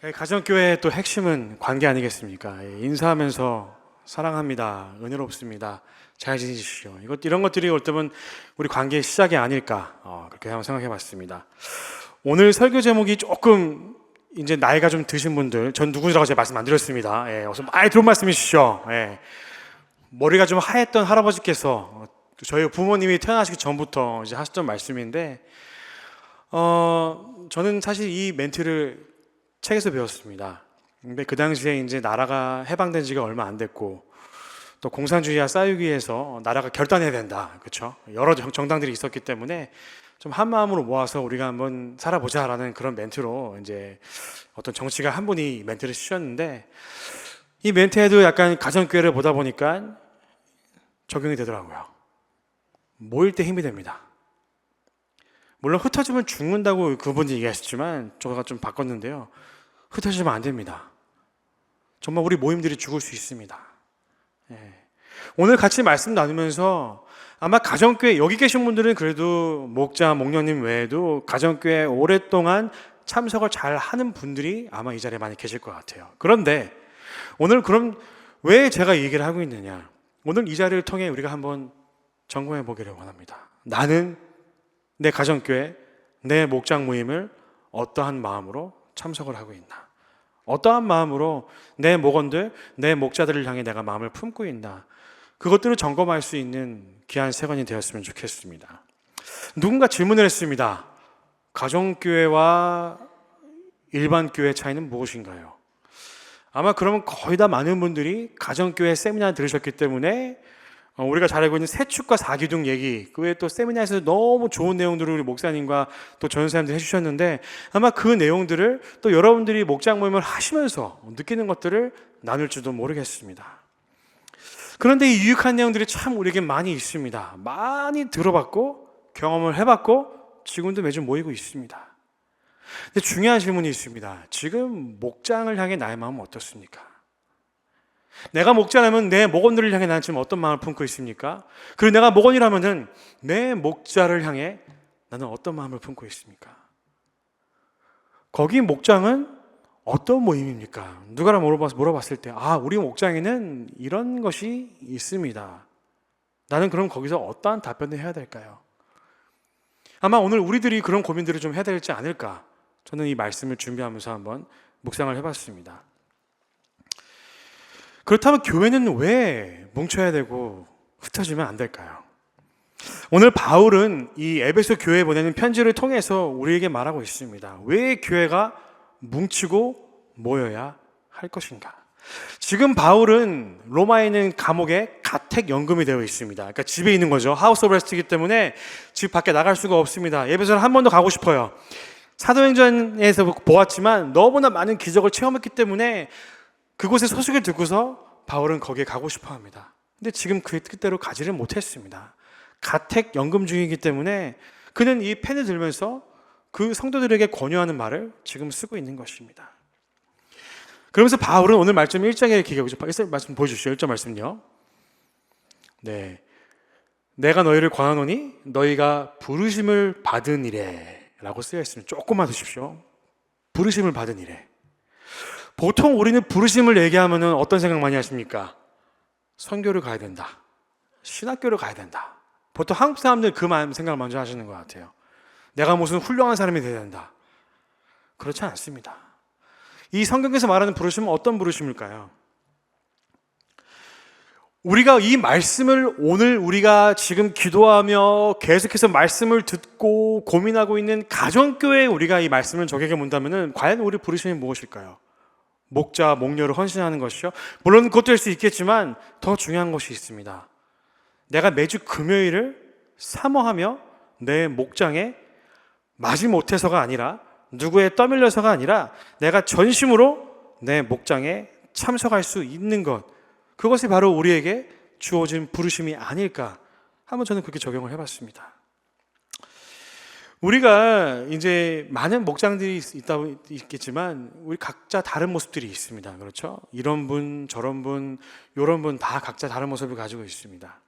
가정교회의 또 핵심은 관계 아니겠습니까? 인사하면서 사랑합니다, 은혜롭습니다, 잘 지내십시오. 이런 것들이 올 때면 우리 관계의 시작이 아닐까, 그렇게 한번 생각해 봤습니다. 오늘 설교 제목이 조금 이제 나이가 좀 드신 분들, 전 누구라고 제가 말씀 안 드렸습니다. 어서 많이 들은 말씀이시죠? 머리가 좀 하였던 할아버지께서 저희 부모님이 태어나시기 전부터 이제 하셨던 말씀인데, 저는 사실 이 멘트를 책에서 배웠습니다. 근데 그 당시에 이제 나라가 해방된 지가 얼마 안 됐고, 또 공산주의와 싸우기 위해서 나라가 결단해야 된다, 그렇죠? 여러 정당들이 있었기 때문에 좀 한 마음으로 모아서 우리가 한번 살아보자라는 그런 멘트로 이제 어떤 정치가 한 분이 멘트를 쓰셨는데, 이 멘트에도 약간 가정교회를 보다 보니까 적용이 되더라고요. 모일 때 힘이 됩니다. 물론 흩어지면 죽는다고 그분이 얘기하셨지만 제가 좀 바꿨는데요, 흩어지면 안 됩니다. 정말 우리 모임들이 죽을 수 있습니다. 오늘 같이 말씀 나누면서 아마 가정교회 여기 계신 분들은 그래도 목자, 목녀님 외에도 가정교회 오랫동안 참석을 잘 하는 분들이 아마 이 자리에 많이 계실 것 같아요. 그런데 오늘 그럼 왜 제가 이 얘기를 하고 있느냐? 오늘 이 자리를 통해 우리가 한번 점검해 보기를 원합니다. 나는 내 가정교회, 내 목장 모임을 어떠한 마음으로 참석을 하고 있나? 어떠한 마음으로 내 목원들, 내 목자들을 향해 내가 마음을 품고 있나? 그것들을 점검할 수 있는 귀한 시간이 되었으면 좋겠습니다. 누군가 질문을 했습니다. 가정교회와 일반 교회 차이는 무엇인가요? 아마 그러면 거의 다 많은 분들이 가정교회 세미나 들으셨기 때문에 우리가 잘 알고 있는 세축과 사기둥 얘기, 그 외에 또 세미나에서 너무 좋은 내용들을 우리 목사님과 또 전사님들 해주셨는데, 아마 그 내용들을 또 여러분들이 목장 모임을 하시면서 느끼는 것들을 나눌지도 모르겠습니다. 그런데 이 유익한 내용들이 참 우리에게 많이 있습니다. 많이 들어봤고 경험을 해봤고 지금도 매주 모이고 있습니다. 근데 중요한 질문이 있습니다. 지금 목장을 향해 나의 마음은 어떻습니까? 내가 목자라면 내 목원들을 향해 나는 지금 어떤 마음을 품고 있습니까? 그리고 내가 목원이라면 내 목자를 향해 나는 어떤 마음을 품고 있습니까? 거기 목장은 어떤 모임입니까? 누가라 물어봤을 때, 우리 목장에는 이런 것이 있습니다. 나는 그럼 거기서 어떠한 답변을 해야 될까요? 아마 오늘 우리들이 그런 고민들을 좀 해야 되지 않을까? 저는 이 말씀을 준비하면서 한번 묵상을 해봤습니다. 그렇다면 교회는 왜 뭉쳐야 되고 흩어지면 안 될까요? 오늘 바울은 이 에베소 교회에 보내는 편지를 통해서 우리에게 말하고 있습니다. 왜 교회가 뭉치고 모여야 할 것인가? 지금 바울은 로마에 있는 감옥에 가택연금이 되어 있습니다. 그러니까 집에 있는 거죠. 하우스 오브 레스트이기 때문에 집 밖에 나갈 수가 없습니다. 에베소를 한 번 더 가고 싶어요. 사도행전에서 보았지만 너무나 많은 기적을 체험했기 때문에 그곳의 소식을 듣고서 바울은 거기에 가고 싶어 합니다. 근데 지금 그 뜻대로 가지를 못했습니다. 가택연금 중이기 때문에 그는 이 펜을 들면서 그 성도들에게 권유하는 말을 지금 쓰고 있는 것입니다. 그러면서 바울은 오늘 말씀 1장에 기록하고 싶어요. 1절 말씀 보여주시죠. 1절 말씀요. 네, 내가 너희를 권하노니 너희가 부르심을 받은 이래 라고 쓰여 있습니다. 조금만 드십시오. 부르심을 받은 이래. 보통 우리는 부르심을 얘기하면 어떤 생각 많이 하십니까? 선교를 가야 된다, 신학교를 가야 된다. 보통 한국 사람들 그 생각을 먼저 하시는 것 같아요. 내가 무슨 훌륭한 사람이 돼야 된다. 그렇지 않습니다. 이 성경에서 말하는 부르심은 어떤 부르심일까요? 우리가 이 말씀을 오늘 우리가 지금 기도하며 계속해서 말씀을 듣고 고민하고 있는 가정교회에 우리가 이 말씀을 적용해 본다면 과연 우리 부르심이 무엇일까요? 목자, 목녀를 헌신하는 것이요. 물론 그것도 할 수 있겠지만 더 중요한 것이 있습니다. 내가 매주 금요일을 사모하며 내 목장에 마지못해서가 아니라, 누구에 떠밀려서가 아니라 내가 전심으로 내 목장에 참석할 수 있는 것, 그것이 바로 우리에게 주어진 부르심이 아닐까, 한번 저는 그렇게 적용을 해봤습니다. 우리가 이제 많은 목장들이 있겠지만 우리 각자 다른 모습들이 있습니다. 그렇죠? 이런 분, 저런 분, 이런 분 다 각자 다른 모습을 가지고 있습니다.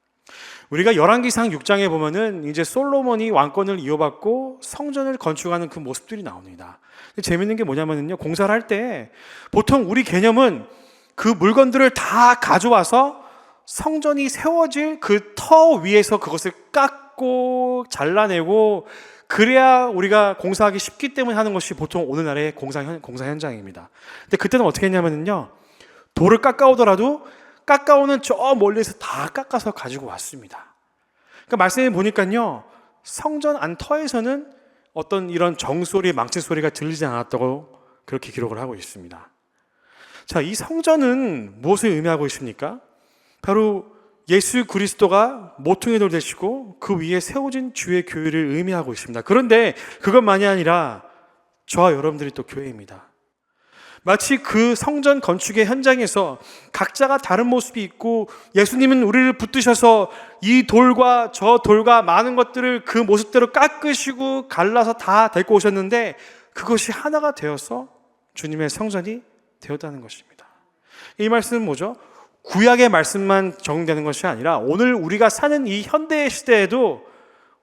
우리가 열왕기상 6장에 보면은 이제 솔로몬이 왕권을 이어받고 성전을 건축하는 그 모습들이 나옵니다. 재밌는 게 뭐냐면요, 공사를 할 때 보통 우리 개념은 그 물건들을 다 가져와서 성전이 세워질 그 터 위에서 그것을 깎고 잘라내고 그래야 우리가 공사하기 쉽기 때문에 하는 것이 보통 오늘날의 공사 현장입니다. 근데 그때는 어떻게 했냐면요, 돌을 깎아오더라도 깎아오는 저 멀리서 다 깎아서 가지고 왔습니다. 그러니까 말씀해 보니까요, 성전 안 터에서는 어떤 이런 정소리, 망치 소리가 들리지 않았다고 그렇게 기록을 하고 있습니다. 자, 이 성전은 무엇을 의미하고 있습니까? 바로 예수 그리스도가 모퉁이 돌 되시고 그 위에 세워진 주의 교회를 의미하고 있습니다. 그런데 그것만이 아니라 저와 여러분들이 또 교회입니다. 마치 그 성전 건축의 현장에서 각자가 다른 모습이 있고 예수님은 우리를 붙드셔서 이 돌과 저 돌과 많은 것들을 그 모습대로 깎으시고 갈라서 다 데리고 오셨는데 그것이 하나가 되어서 주님의 성전이 되었다는 것입니다. 이 말씀은 뭐죠? 구약의 말씀만 적용되는 것이 아니라 오늘 우리가 사는 이 현대의 시대에도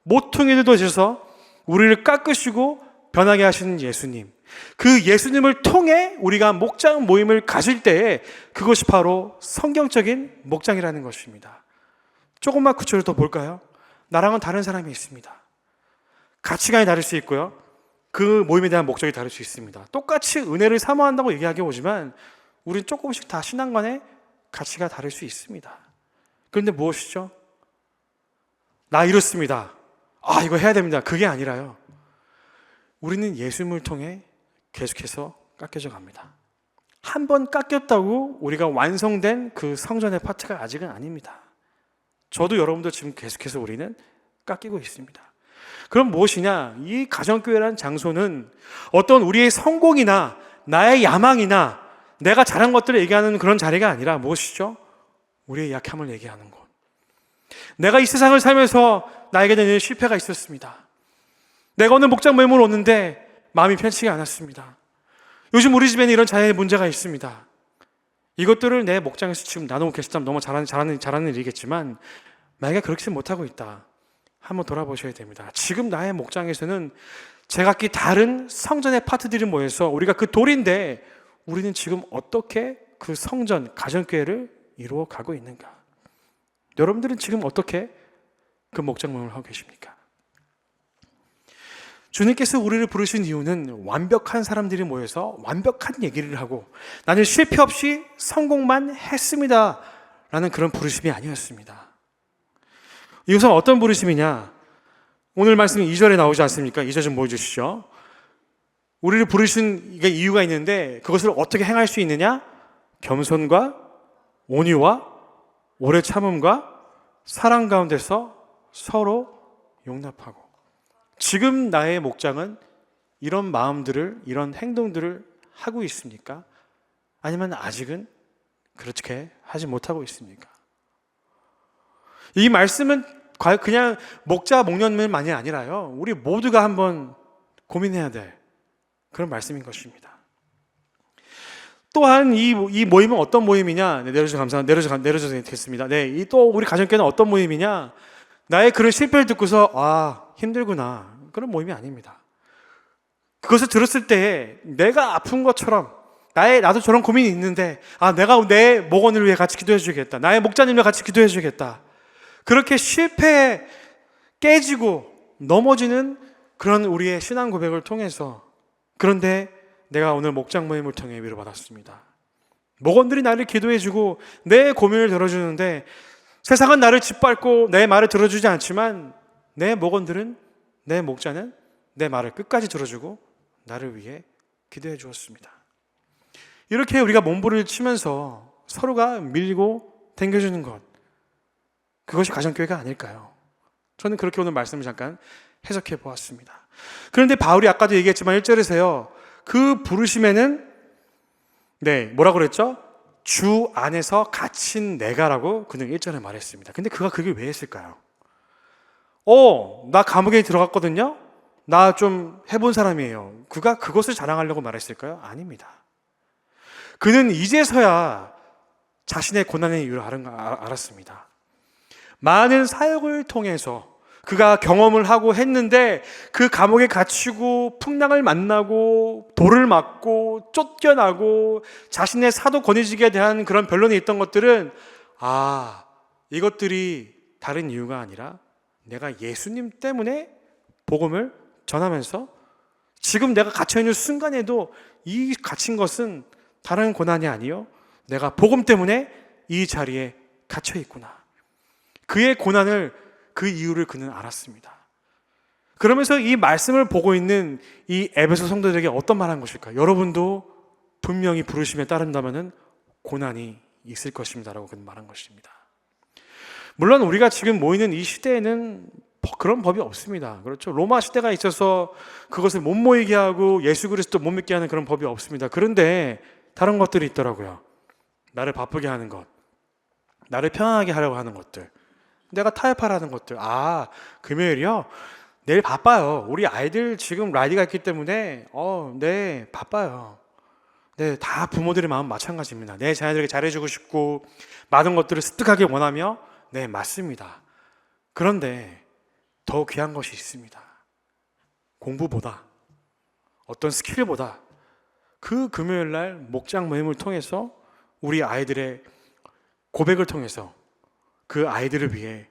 모퉁이를 도셔서 우리를 깎으시고 변하게 하시는 예수님, 그 예수님을 통해 우리가 목장 모임을 가질 때에 그것이 바로 성경적인 목장이라는 것입니다. 조금만 구체를 더 볼까요? 나랑은 다른 사람이 있습니다. 가치관이 다를 수 있고요, 그 모임에 대한 목적이 다를 수 있습니다. 똑같이 은혜를 사모한다고 얘기하기 오지만 우리는 조금씩 다 신앙관의 가치가 다를 수 있습니다. 그런데 무엇이죠? 나 이렇습니다, 이거 해야 됩니다, 그게 아니라요, 우리는 예수님을 통해 계속해서 깎여져 갑니다. 한 번 깎였다고 우리가 완성된 그 성전의 파트가 아직은 아닙니다. 저도 여러분도 지금 계속해서 우리는 깎이고 있습니다. 그럼 무엇이냐? 이 가정교회라는 장소는 어떤 우리의 성공이나 나의 야망이나 내가 잘한 것들을 얘기하는 그런 자리가 아니라 무엇이죠? 우리의 약함을 얘기하는 곳. 내가 이 세상을 살면서 나에게 되는 실패가 있었습니다. 내가 오늘 목장 모임을 오는데 마음이 편치가 않았습니다. 요즘 우리 집에는 이런 자녀의 문제가 있습니다. 이것들을 내 목장에서 지금 나누고 계시다면 너무 잘하는 일이겠지만 만약에 그렇게 못하고 있다, 한번 돌아보셔야 됩니다. 지금 나의 목장에서는 제각기 다른 성전의 파트들이 모여서 우리가 그 돌인데 우리는 지금 어떻게 그 성전, 가정교회를 이루어 가고 있는가? 여러분들은 지금 어떻게 그 목장 모임을 하고 계십니까? 주님께서 우리를 부르신 이유는 완벽한 사람들이 모여서 완벽한 얘기를 하고 나는 실패 없이 성공만 했습니다 라는 그런 부르심이 아니었습니다. 이것은 어떤 부르심이냐? 오늘 말씀 2절에 나오지 않습니까? 2절 좀 보여주시죠. 우리를 부르신 이유가 있는데 그것을 어떻게 행할 수 있느냐? 겸손과 온유와 오래 참음과 사랑 가운데서 서로 용납하고. 지금 나의 목장은 이런 마음들을, 이런 행동들을 하고 있습니까? 아니면 아직은 그렇게 하지 못하고 있습니까? 이 말씀은 그냥 목자, 목련만이 아니라요, 우리 모두가 한번 고민해야 될 그런 말씀인 것입니다. 또한 이 모임은 어떤 모임이냐? 네, 내려주셔서 되겠습니다. 네, 또 우리 가정교회는 어떤 모임이냐? 나의 그런 실패를 듣고서 힘들구나, 그런 모임이 아닙니다. 그것을 들었을 때 내가 아픈 것처럼 나도 저런 고민이 있는데 내가 내 목원을 위해 같이 기도해 주겠다, 나의 목자님과 같이 기도해 주겠다, 그렇게 실패에 깨지고 넘어지는 그런 우리의 신앙 고백을 통해서, 그런데 내가 오늘 목장 모임을 통해 위로받았습니다. 목원들이 나를 기도해주고 내 고민을 들어주는데 세상은 나를 짓밟고 내 말을 들어주지 않지만 내 목원들은, 내 목자는 내 말을 끝까지 들어주고 나를 위해 기도해 주었습니다. 이렇게 우리가 몸부림을 치면서 서로가 밀고 당겨주는 것, 그것이 가정교회가 아닐까요? 저는 그렇게 오늘 말씀을 잠깐 해석해 보았습니다. 그런데 바울이 아까도 얘기했지만 1절에서요, 그 부르심에는 뭐라고 그랬죠? 주 안에서 갇힌 내가라고 그는 1절에 말했습니다. 근데 그가 그게 왜 했을까요? 나 감옥에 들어갔거든요? 나 좀 해본 사람이에요. 그가 그것을 자랑하려고 말했을까요? 아닙니다. 그는 이제서야 자신의 고난의 이유를 알았습니다. 많은 사역을 통해서 그가 경험을 하고 했는데 그 감옥에 갇히고 풍랑을 만나고 돌을 맞고 쫓겨나고 자신의 사도 권위직에 대한 그런 변론이 있던 것들은 이것들이 다른 이유가 아니라 내가 예수님 때문에 복음을 전하면서 지금 내가 갇혀있는 순간에도 이 갇힌 것은 다른 고난이 아니요 내가 복음 때문에 이 자리에 갇혀있구나. 그의 고난을, 그 이유를 그는 알았습니다. 그러면서 이 말씀을 보고 있는 이 에베소 성도들에게 어떤 말한 것일까? 여러분도 분명히 부르심에 따른다면 고난이 있을 것입니다 라고 그는 말한 것입니다. 물론 우리가 지금 모이는 이 시대에는 그런 법이 없습니다. 그렇죠? 로마 시대가 있어서 그것을 못 모이게 하고 예수 그리스도 못 믿게 하는 그런 법이 없습니다. 그런데 다른 것들이 있더라고요. 나를 바쁘게 하는 것, 나를 편안하게 하려고 하는 것들, 내가 타협하라는 것들. 금요일이요? 내일 바빠요. 우리 아이들 지금 라이드가 있기 때문에 네, 바빠요. 네, 다 부모들의 마음 마찬가지입니다. 내 자녀들에게 잘해주고 싶고 많은 것들을 습득하게 원하며 네, 맞습니다. 그런데 더 귀한 것이 있습니다. 공부보다, 어떤 스킬보다 그 금요일 날 목장 모임을 통해서 우리 아이들의 고백을 통해서 그 아이들을 위해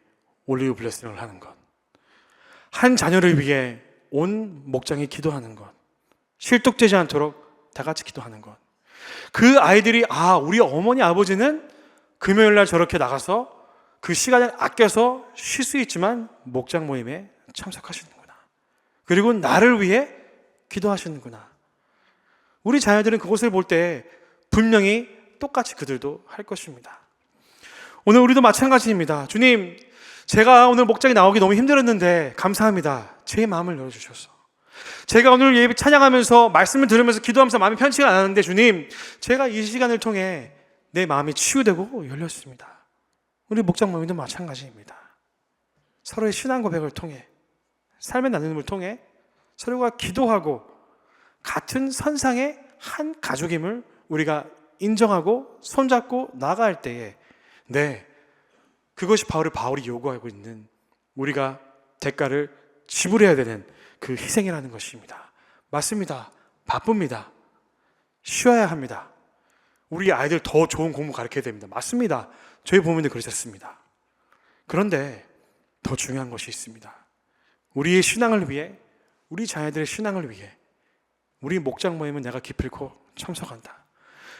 올리브 블레싱을 하는 것, 한 자녀를 위해 온 목장이 기도하는 것, 실족되지 않도록 다 같이 기도하는 것, 그 아이들이 우리 어머니 아버지는 금요일 날 저렇게 나가서 그 시간을 아껴서 쉴 수 있지만 목장 모임에 참석하시는구나. 그리고 나를 위해 기도하시는구나. 우리 자녀들은 그것을 볼 때 분명히 똑같이 그들도 할 것입니다. 오늘 우리도 마찬가지입니다. 주님, 제가 오늘 목장에 나오기 너무 힘들었는데 감사합니다. 제 마음을 열어주셔서. 제가 오늘 예배 찬양하면서 말씀을 들으면서 기도하면서 마음이 편치가 않았는데 주님, 제가 이 시간을 통해 내 마음이 치유되고 열렸습니다. 우리 목장 모임도 마찬가지입니다. 서로의 신앙 고백을 통해, 삶의 나눔을 통해 서로가 기도하고 같은 선상의 한 가족임을 우리가 인정하고 손잡고 나아갈 때에 그것이 바울이 요구하고 있는 우리가 대가를 지불해야 되는 그 희생이라는 것입니다. 맞습니다. 바쁩니다. 쉬어야 합니다. 우리 아이들 더 좋은 공부 가르쳐야 됩니다. 맞습니다. 저희 부모님들 그러셨습니다. 그런데 더 중요한 것이 있습니다. 우리의 신앙을 위해, 우리 자녀들의 신앙을 위해 우리 목장 모임은 내가 기필코 참석한다.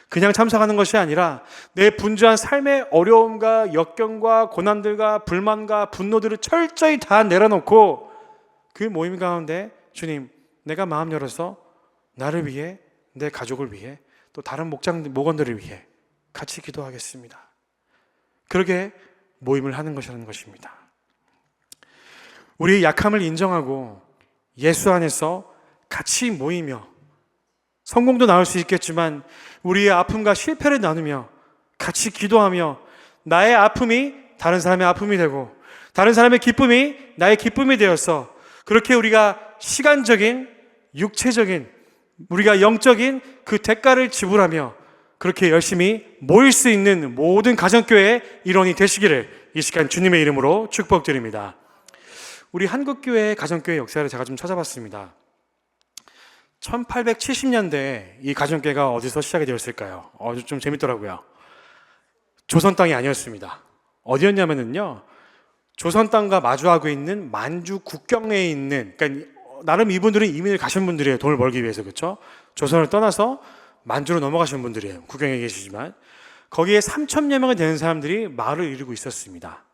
그냥 참석하는 것이 아니라 내 분주한 삶의 어려움과 역경과 고난들과 불만과 분노들을 철저히 다 내려놓고 그 모임 가운데 주님, 내가 마음 열어서 나를 위해, 내 가족을 위해, 또 다른 목원들을 위해 같이 기도하겠습니다. 그렇게 모임을 하는 것이라는 것입니다. 우리의 약함을 인정하고 예수 안에서 같이 모이며 성공도 나올 수 있겠지만 우리의 아픔과 실패를 나누며 같이 기도하며 나의 아픔이 다른 사람의 아픔이 되고 다른 사람의 기쁨이 나의 기쁨이 되어서 그렇게 우리가 시간적인, 육체적인, 우리가 영적인 그 대가를 지불하며 그렇게 열심히 모일 수 있는 모든 가정교회의 일원이 되시기를 이 시간 주님의 이름으로 축복드립니다. 우리 한국교회의 가정교회 역사를 제가 좀 찾아봤습니다. 1870년대에 이 가정교회가 어디서 시작이 되었을까요? 좀 재밌더라고요. 조선 땅이 아니었습니다. 어디였냐면요, 조선 땅과 마주하고 있는 만주 국경에 있는, 그러니까 나름 이분들은 이민을 가신 분들이에요. 돈을 벌기 위해서. 그렇죠? 조선을 떠나서 만주로 넘어가신 분들이에요. 국경에 계시지만 거기에 3,000여 명이 되는 사람들이 마을을 이루고 있었습니다.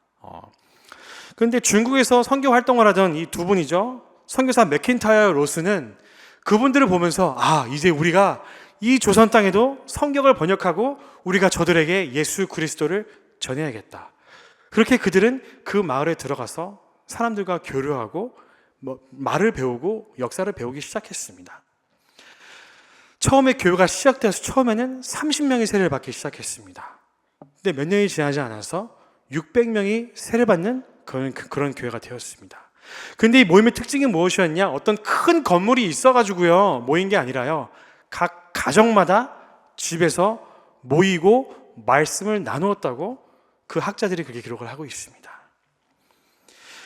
그런데 중국에서 선교 활동을 하던 이 두 분이죠, 선교사 맥킨타이어 로스는 그분들을 보면서 이제 우리가 이 조선 땅에도 성경을 번역하고 우리가 저들에게 예수 그리스도를 전해야겠다. 그렇게 그들은 그 마을에 들어가서 사람들과 교류하고 말을 배우고 역사를 배우기 시작했습니다. 처음에 교회가 시작되어서 처음에는 30명이 세례를 받기 시작했습니다. 근데 몇 년이 지나지 않아서 600명이 세례 받는 그런 교회가 되었습니다. 근데 이 모임의 특징이 무엇이었냐? 어떤 큰 건물이 있어가지고요 모인 게 아니라요, 각 가정마다 집에서 모이고 말씀을 나누었다고 그 학자들이 그렇게 기록을 하고 있습니다.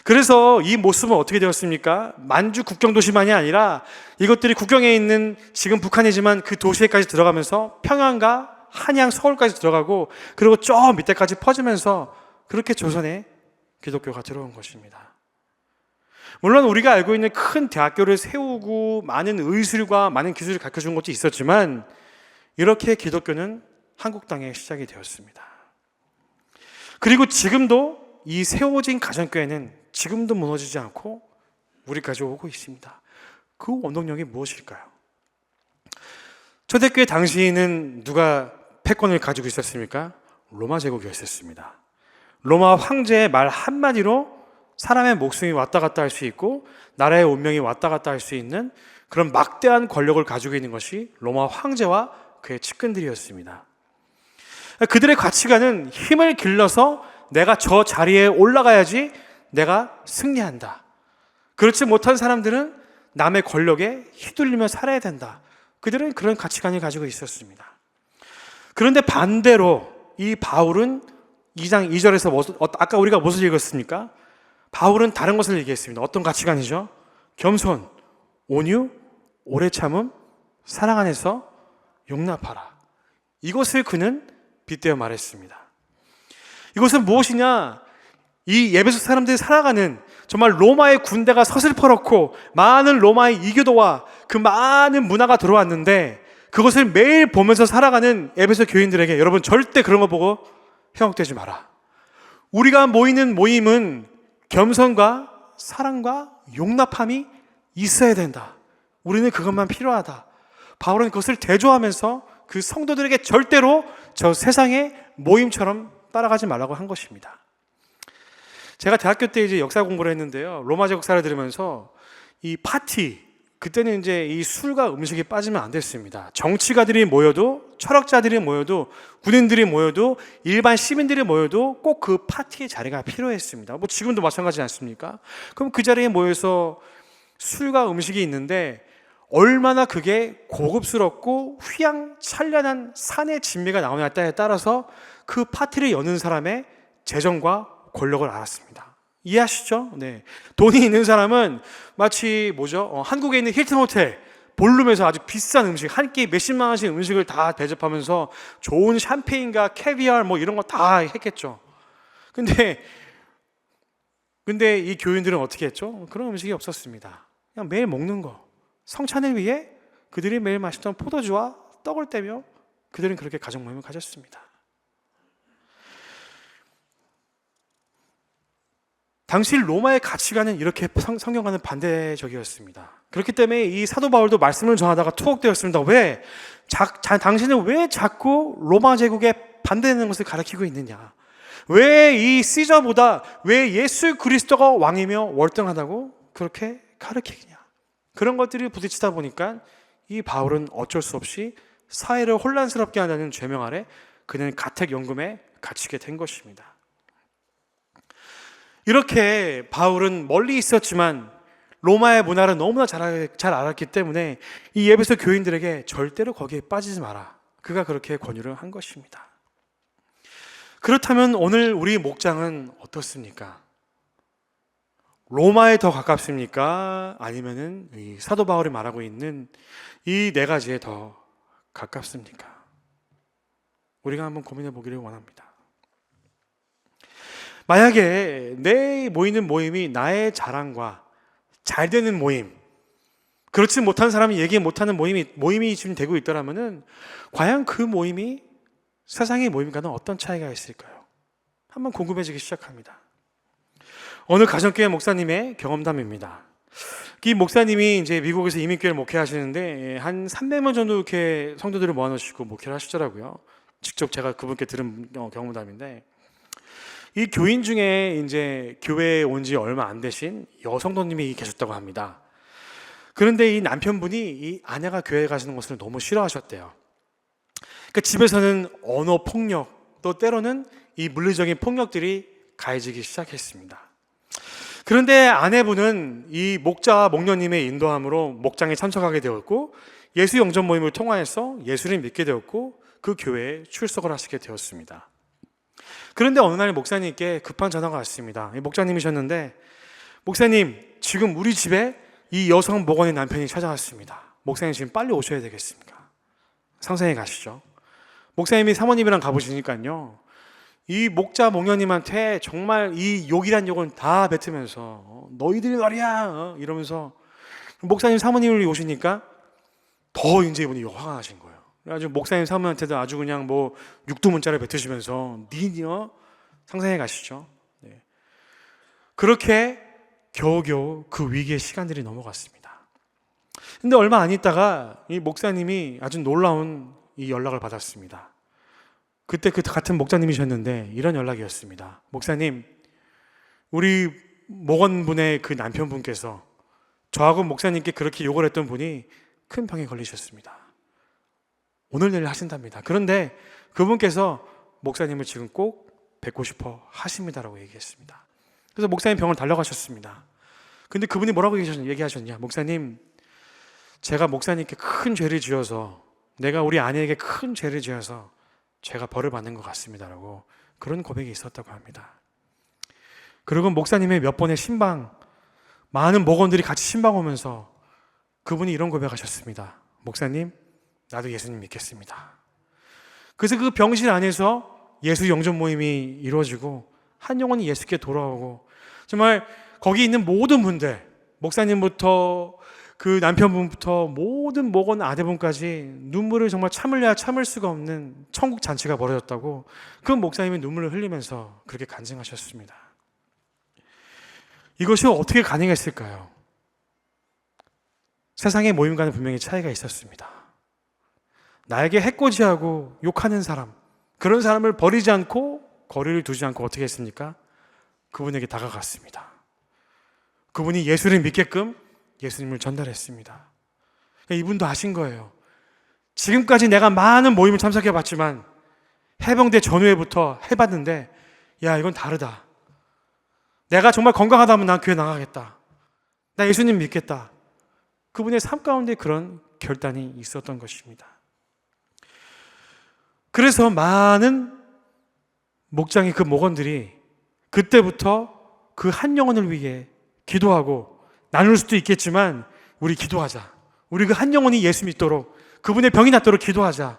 그래서 이 모습은 어떻게 되었습니까? 만주 국경도시만이 아니라 이것들이 국경에 있는 지금 북한이지만 그 도시에까지 들어가면서 평양과 한양, 서울까지 들어가고 그리고 저 밑에까지 퍼지면서 그렇게 조선에 기독교가 들어온 것입니다. 물론 우리가 알고 있는 큰 대학교를 세우고 많은 의술과 많은 기술을 가르쳐준 것도 있었지만 이렇게 기독교는 한국 땅에 시작이 되었습니다. 그리고 지금도 이 세워진 가정교회는 지금도 무너지지 않고 우리까지 오고 있습니다. 그 원동력이 무엇일까요? 초대교회 당시에는 누가 패권을 가지고 있었습니까? 로마 제국이었습니다. 로마 황제의 말 한마디로 사람의 목숨이 왔다 갔다 할 수 있고 나라의 운명이 왔다 갔다 할 수 있는 그런 막대한 권력을 가지고 있는 것이 로마 황제와 그의 측근들이었습니다. 그들의 가치관은 힘을 길러서 내가 저 자리에 올라가야지 내가 승리한다. 그렇지 못한 사람들은 남의 권력에 휘둘리며 살아야 된다. 그들은 그런 가치관을 가지고 있었습니다. 그런데 반대로 이 바울은 2장 2절에서 아까 우리가 무엇을 읽었습니까? 바울은 다른 것을 얘기했습니다. 어떤 가치관이죠? 겸손, 온유, 오래 참음, 사랑 안에서 용납하라. 이것을 그는 빗대어 말했습니다. 이것은 무엇이냐? 이 에베소 사람들이 살아가는 정말 로마의 군대가 서슬퍼렇고 많은 로마의 이교도와 그 많은 문화가 들어왔는데 그것을 매일 보면서 살아가는 에베소 교인들에게 여러분 절대 그런 거 보고 현혹되지 마라. 우리가 모이는 모임은 겸손과 사랑과 용납함이 있어야 된다. 우리는 그것만 필요하다. 바울은 그것을 대조하면서 그 성도들에게 절대로 저 세상의 모임처럼 따라가지 말라고 한 것입니다. 제가 대학교 때 이제 역사 공부를 했는데요. 로마 제국사를 들으면서 이 파티, 그때는 이제 이 술과 음식이 빠지면 안 됐습니다. 정치가들이 모여도, 철학자들이 모여도, 군인들이 모여도, 일반 시민들이 모여도 꼭 그 파티의 자리가 필요했습니다. 뭐 지금도 마찬가지지 않습니까? 그럼 그 자리에 모여서 술과 음식이 있는데 얼마나 그게 고급스럽고 휘황찬란한 산의 진미가 나오냐에 따라서 그 파티를 여는 사람의 재정과 권력을 알았습니다. 이해하시죠? 네. 돈이 있는 사람은 마치 한국에 있는 힐튼 호텔 볼룸에서 아주 비싼 음식, 한 끼 몇십만 원씩 음식을 다 대접하면서 좋은 샴페인과 캐비알 뭐 이런 거 다 했겠죠. 근데 이 교인들은 어떻게 했죠? 그런 음식이 없었습니다. 그냥 매일 먹는 거. 성찬을 위해 그들이 매일 마시던 포도주와 떡을 떼며 그들은 그렇게 가정 모임을 가졌습니다. 당시 로마의 가치관은 이렇게 성경과는 반대적이었습니다. 그렇기 때문에 이 사도 바울도 말씀을 전하다가 투옥되었습니다. 왜? 당신은 왜 자꾸 로마 제국에 반대되는 것을 가르치고 있느냐? 왜 이 시저보다 왜 예수 그리스도가 왕이며 월등하다고 그렇게 가르치느냐? 그런 것들이 부딪히다 보니까 이 바울은 어쩔 수 없이 사회를 혼란스럽게 한다는 죄명 아래 그는 가택연금에 갇히게 된 것입니다. 이렇게 바울은 멀리 있었지만 로마의 문화를 너무나 잘 알았기 때문에 이 에베소 교인들에게 절대로 거기에 빠지지 마라. 그가 그렇게 권유를 한 것입니다. 그렇다면 오늘 우리 목장은 어떻습니까? 로마에 더 가깝습니까? 아니면은 이 사도 바울이 말하고 있는 이 네 가지에 더 가깝습니까? 우리가 한번 고민해 보기를 원합니다. 만약에 내 모이는 모임이 나의 자랑과 잘 되는 모임, 그렇지 못한 사람이 얘기 못하는 모임이 지금 되고 있더라면은 과연 그 모임이 세상의 모임과는 어떤 차이가 있을까요? 한번 궁금해지기 시작합니다. 어느 가정교회 목사님의 경험담입니다. 이 목사님이 이제 미국에서 이민교회를 목회하시는데 한 300명 정도 이렇게 성도들을 모아놓으시고 목회를 하시더라고요. 직접 제가 그분께 들은 경험담인데 이 교인 중에 이제 교회에 온 지 얼마 안 되신 여성도님이 계셨다고 합니다. 그런데 이 남편분이 이 아내가 교회에 가시는 것을 너무 싫어하셨대요. 그러니까 집에서는 언어 폭력, 또 때로는 이 물리적인 폭력들이 가해지기 시작했습니다. 그런데 아내분은 이 목자, 목녀님의 인도함으로 목장에 참석하게 되었고 예수 영접 모임을 통하여서 예수를 믿게 되었고 그 교회에 출석을 하시게 되었습니다. 그런데 어느 날 목사님께 급한 전화가 왔습니다. 목자님이셨는데 목사님, 지금 우리 집에 이 여성 목원의 남편이 찾아왔습니다. 목사님 지금 빨리 오셔야 되겠습니까? 상상해 가시죠. 목사님이 사모님이랑 가보시니까요, 이 목자 목녀님한테 정말 이 욕이란 욕은 다 뱉으면서 너희들이 말이야 이러면서, 목사님 사모님을 오시니까 더 이제 이분이 화가 나신 거예요. 아주 목사님 사모님한테도 아주 그냥 뭐 육두문자를 뱉으시면서 니냐, 상상해 가시죠. 네. 그렇게 겨우겨우 그 위기의 시간들이 넘어갔습니다. 근데 얼마 안 있다가 이 목사님이 아주 놀라운 이 연락을 받았습니다. 그때 그 같은 목사님이셨는데 이런 연락이었습니다. 목사님, 우리 목원분의 그 남편분께서 저하고 목사님께 그렇게 욕을 했던 분이 큰 병에 걸리셨습니다. 오늘 내일 하신답니다. 그런데 그분께서 목사님을 지금 꼭 뵙고 싶어 하십니다라고 얘기했습니다. 그래서 목사님 병원 달려가셨습니다. 근데 그분이 뭐라고 얘기하셨냐? 목사님, 제가 목사님께 큰 죄를 지어서, 내가 우리 아내에게 큰 죄를 지어서 제가 벌을 받는 것 같습니다라고 그런 고백이 있었다고 합니다. 그리고 목사님의 몇 번의 신방, 많은 목원들이 같이 신방 오면서 그분이 이런 고백하셨습니다. 목사님, 나도 예수님 믿겠습니다. 그래서 그 병실 안에서 예수 영접 모임이 이루어지고 한 영혼이 예수께 돌아오고, 정말 거기 있는 모든 분들, 목사님부터 그 남편분부터 모든 목원 아내분까지 눈물을 정말 참을래야 참을 수가 없는 천국 잔치가 벌어졌다고 그 목사님이 눈물을 흘리면서 그렇게 간증하셨습니다. 이것이 어떻게 가능했을까요? 세상의 모임과는 분명히 차이가 있었습니다. 나에게 해코지하고 욕하는 사람, 그런 사람을 버리지 않고 거리를 두지 않고 어떻게 했습니까? 그분에게 다가갔습니다. 그분이 예수를 믿게끔 예수님을 전달했습니다. 이분도 아신 거예요. 지금까지 내가 많은 모임을 참석해봤지만 해병대 전후회부터 해봤는데, 야, 이건 다르다. 내가 정말 건강하다면 난 교회 나가겠다. 나 예수님 믿겠다. 그분의 삶 가운데 그런 결단이 있었던 것입니다. 그래서 많은 목장의 그 목원들이 그때부터 그 한 영혼을 위해 기도하고, 나눌 수도 있겠지만 우리 기도하자. 우리 그 한 영혼이 예수 믿도록, 그분의 병이 낫도록 기도하자.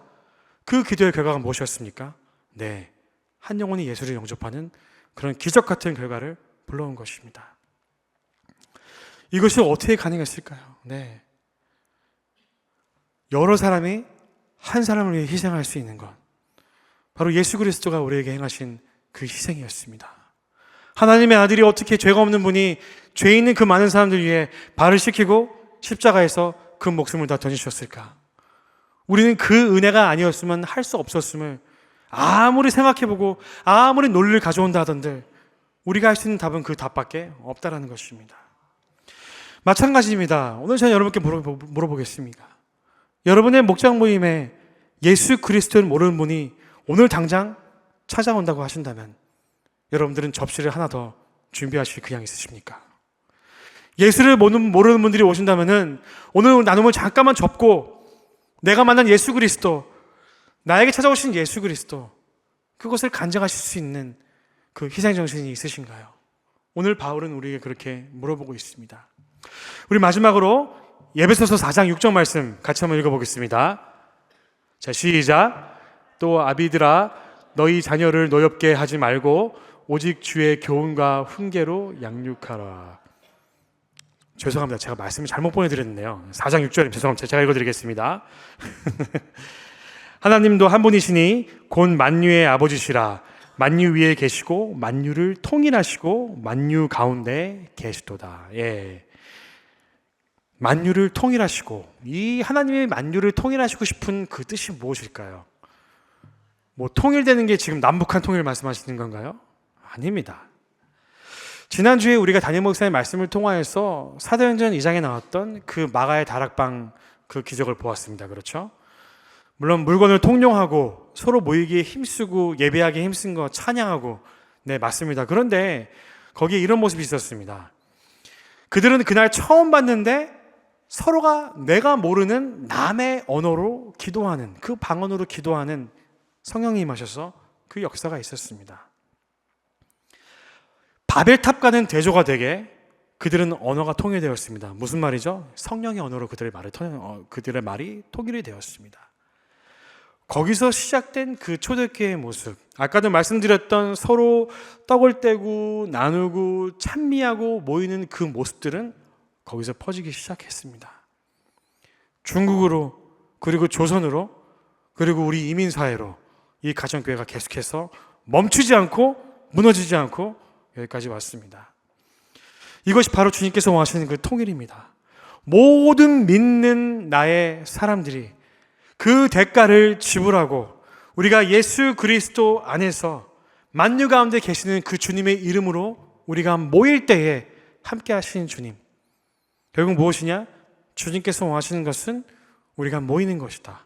그 기도의 결과가 무엇이었습니까? 네, 한 영혼이 예수를 영접하는 그런 기적 같은 결과를 불러온 것입니다. 이것이 어떻게 가능했을까요? 네, 여러 사람이 한 사람을 위해 희생할 수 있는 것, 바로 예수 그리스도가 우리에게 행하신 그 희생이었습니다. 하나님의 아들이 어떻게 죄가 없는 분이 죄 있는 그 많은 사람들 위해 발을 씻기고 십자가에서 그 목숨을 다 던지셨을까? 우리는 그 은혜가 아니었으면 할 수 없었음을 아무리 생각해보고 아무리 논리를 가져온다 하던들 우리가 할 수 있는 답은 그 답밖에 없다라는 것입니다. 마찬가지입니다. 오늘 저는 여러분께 물어보겠습니다. 여러분의 목장 모임에 예수 그리스도를 모르는 분이 오늘 당장 찾아온다고 하신다면 여러분들은 접시를 하나 더 준비하실 의향 있으십니까? 예수를 모르는 분들이 오신다면은 오늘 나눔을 잠깐만 접고 내가 만난 예수 그리스도, 나에게 찾아오신 예수 그리스도, 그것을 간증하실 수 있는 그 희생정신이 있으신가요? 오늘 바울은 우리에게 그렇게 물어보고 있습니다. 우리 마지막으로 에베소서 4장 6절 말씀 같이 한번 읽어보겠습니다. 자, 시작. 또 아비들아, 너희 자녀를 노엽게 하지 말고 오직 주의 교훈과 훈계로 양육하라. 죄송합니다. 제가 말씀을 잘못 보내드렸네요. 4장 6절 죄송합니다. 제가 읽어드리겠습니다. 하나님도 한 분이시니 곧 만유의 아버지시라. 만유 위에 계시고 만유를 통일하시고 만유 가운데 계시도다. 예. 만유를 통일하시고, 이 하나님의 만유를 통일하시고 싶은 그 뜻이 무엇일까요? 뭐 통일되는 게 지금 남북한 통일 말씀하시는 건가요? 아닙니다. 지난주에 우리가 담임 목사의 말씀을 통하여서 사도행전 2장에 나왔던 그 마가의 다락방 그 기적을 보았습니다. 그렇죠? 물론 물건을 통용하고 서로 모이기에 힘쓰고 예배하기에 힘쓴 거 찬양하고, 네, 맞습니다. 그런데 거기에 이런 모습이 있었습니다. 그들은 그날 처음 봤는데 서로가 내가 모르는 남의 언어로 기도하는, 그 방언으로 기도하는 성령이 임하셔서 그 역사가 있었습니다. 바벨탑과는 대조가 되게 그들은 언어가 통일되었습니다. 무슨 말이죠? 성령의 언어로 그들의 말이 통일이 되었습니다. 거기서 시작된 그 초대교회의 모습, 아까도 말씀드렸던 서로 떡을 떼고 나누고 찬미하고 모이는 그 모습들은 거기서 퍼지기 시작했습니다. 중국으로, 그리고 조선으로, 그리고 우리 이민사회로 이 가정교회가 계속해서 멈추지 않고 무너지지 않고 여기까지 왔습니다. 이것이 바로 주님께서 원하시는 그 통일입니다. 모든 믿는 나의 사람들이 그 대가를 지불하고 우리가 예수 그리스도 안에서 만유 가운데 계시는 그 주님의 이름으로 우리가 모일 때에 함께 하시는 주님. 결국 무엇이냐? 주님께서 원하시는 것은 우리가 모이는 것이다.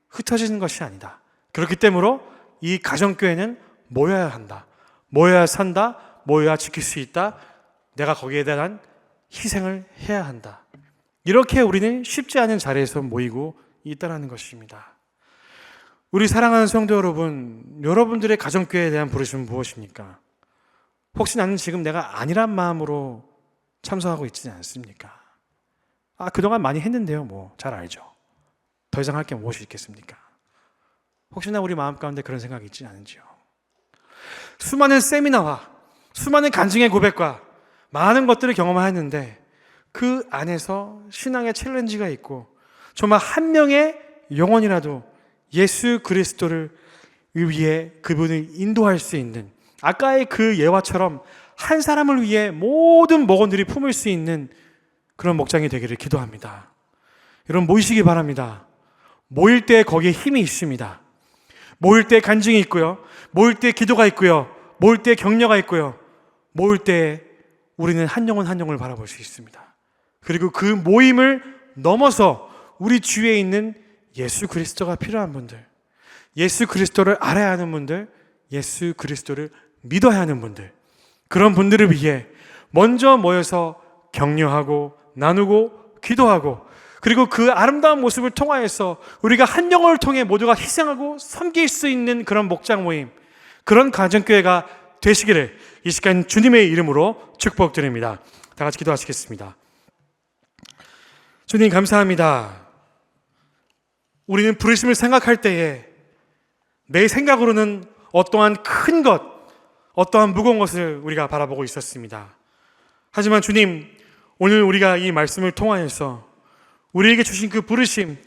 흩어지는 것이 아니다. 그렇기 때문에 이 가정교회는 모여야 한다. 모여야 산다. 모여야 지킬 수 있다. 내가 거기에 대한 희생을 해야 한다. 이렇게 우리는 쉽지 않은 자리에서 모이고 있다는 것입니다. 우리 사랑하는 성도 여러분, 여러분들의 가정교회에 대한 부르심은 무엇입니까? 혹시 나는 지금 내가 아니란 마음으로 참석하고 있지는 않습니까? 그동안 많이 했는데요. 잘 알죠. 더 이상 할 게 무엇이 있겠습니까? 혹시나 우리 마음 가운데 그런 생각이 있지 않은지요? 수많은 세미나와 수많은 간증의 고백과 많은 것들을 경험하였는데 그 안에서 신앙의 챌린지가 있고 정말 한 명의 영혼이라도 예수 그리스도를 위해 그분을 인도할 수 있는, 아까의 그 예화처럼 한 사람을 위해 모든 목원들이 품을 수 있는 그런 목장이 되기를 기도합니다. 여러분 모이시기 바랍니다. 모일 때 거기에 힘이 있습니다. 모일 때 간증이 있고요. 모일 때 기도가 있고요. 모일 때 격려가 있고요. 모일 때 우리는 한 영혼 한 영혼을 바라볼 수 있습니다. 그리고 그 모임을 넘어서 우리 주위에 있는 예수 그리스도가 필요한 분들, 예수 그리스도를 알아야 하는 분들, 예수 그리스도를 믿어야 하는 분들, 그런 분들을 위해 먼저 모여서 격려하고 나누고 기도하고, 그리고 그 아름다운 모습을 통하여서 우리가 한 영혼을 통해 모두가 희생하고 섬길 수 있는 그런 목장 모임, 그런 가정교회가 되시기를 이 시간 주님의 이름으로 축복드립니다. 다 같이 기도하시겠습니다. 주님 감사합니다. 우리는 부르심을 생각할 때에 내 생각으로는 어떠한 큰 것, 어떠한 무거운 것을 우리가 바라보고 있었습니다. 하지만 주님, 오늘 우리가 이 말씀을 통하여서 우리에게 주신 그 부르심,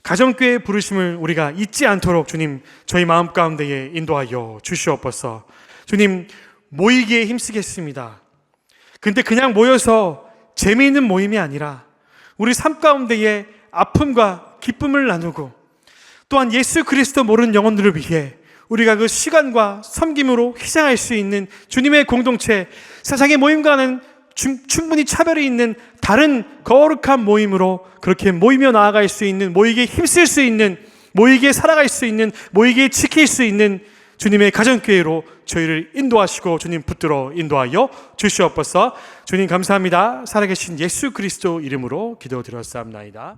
가정교회의 부르심을 우리가 잊지 않도록 주님 저희 마음 가운데에 인도하여 주시옵소서. 주님 모이기에 힘쓰겠습니다. 근데 그냥 모여서 재미있는 모임이 아니라 우리 삶 가운데에 아픔과 기쁨을 나누고 또한 예수 그리스도 모르는 영혼들을 위해 우리가 그 시간과 섬김으로 희생할 수 있는 주님의 공동체, 세상의 모임과는 충분히 차별이 있는 다른 거룩한 모임으로 그렇게 모이며 나아갈 수 있는, 모이기에 힘쓸 수 있는, 모이기에 살아갈 수 있는, 모이기에 지킬 수 있는 주님의 가정교회로 저희를 인도하시고 주님 붙들어 인도하여 주시옵소서. 주님 감사합니다. 살아계신 예수 그리스도 이름으로 기도드렸사옵나이다.